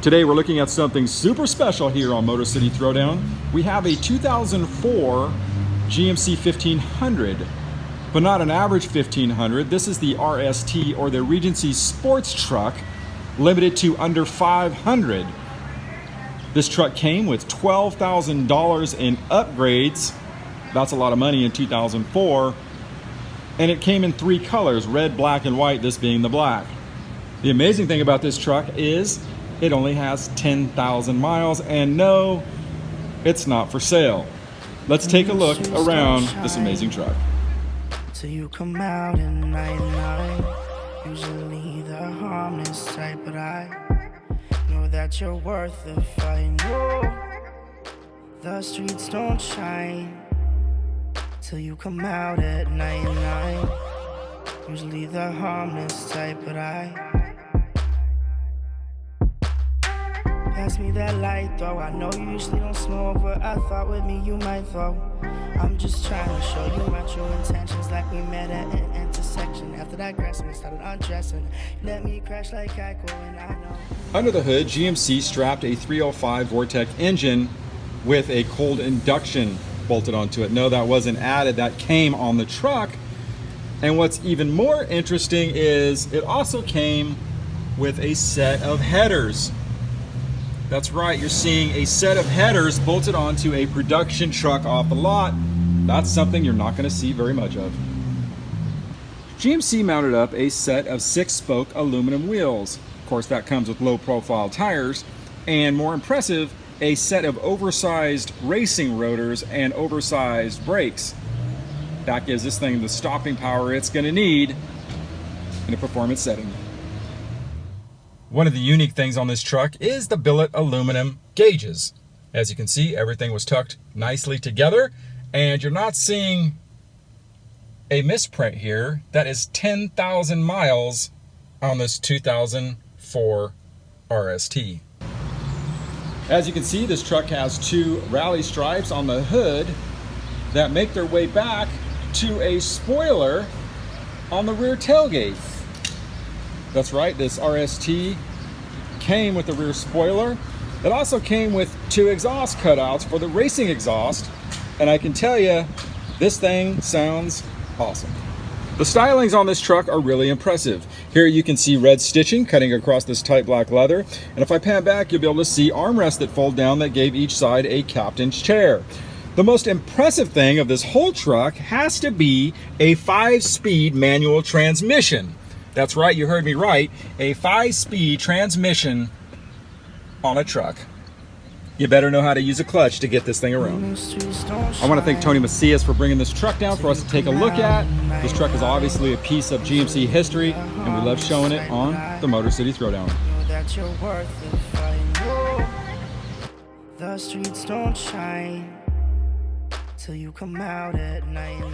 Today we're looking at something super special here on Motor City Throwdown. We have a 2004 GMC 1500, but not an average 1500. This is the RST, or the Regency Sports Truck, limited to under 500. This truck came with $12,000 in upgrades. That's a lot of money in 2004. And it came in 3 colors, red, black, and white, this being the black. The amazing thing about this truck is it only has 10,000 miles, and no, it's not for sale. Let's take a look around this amazing truck. Till you come out in night, usually the harmless type, but I know that you're worth the fight. No, the streets don't shine till you come out at night, usually the harmless type, but I pass me that light, though. I know you usually don't smoke, but I thought with me you might, though. I'm just trying to show you my true intentions, like we met at an intersection. After that grass, we started undressing. Let me crash like Geico, and I know. Under the hood, GMC strapped a 305 Vortec engine with a cold induction bolted onto it. No, that wasn't added. That came on the truck. And what's even more interesting is it also came with a set of headers. That's right, you're seeing a set of headers bolted onto a production truck off the lot. That's something you're not going to see very much of. GMC mounted up a set of 6-spoke aluminum wheels. Of course, that comes with low-profile tires, and more impressive, a set of oversized racing rotors and oversized brakes. That gives this thing the stopping power it's going to need in a performance setting. One of the unique things on this truck is the billet aluminum gauges. As you can see, everything was tucked nicely together, and you're not seeing a misprint here. That is 10,000 miles on this 2004 RST. As you can see, this truck has 2 rally stripes on the hood that make their way back to a spoiler on the rear tailgate. That's right, this RST came with the rear spoiler. It also came with 2 exhaust cutouts for the racing exhaust, and I can tell you, this thing sounds awesome. The stylings on this truck are really impressive. Here you can see red stitching cutting across this tight black leather, and if I pan back, you'll be able to see armrests that fold down that gave each side a captain's chair. The most impressive thing of this whole truck has to be a 5-speed manual transmission. That's right, you heard me right, a 5-speed transmission on a truck. You better know how to use a clutch to get this thing around. I want to thank Tony Macias for bringing this truck down for us to take a look at. This truck is obviously a piece of GMC history, and we love showing it on the Motor City Throwdown. The streets don't shine till you come out at night.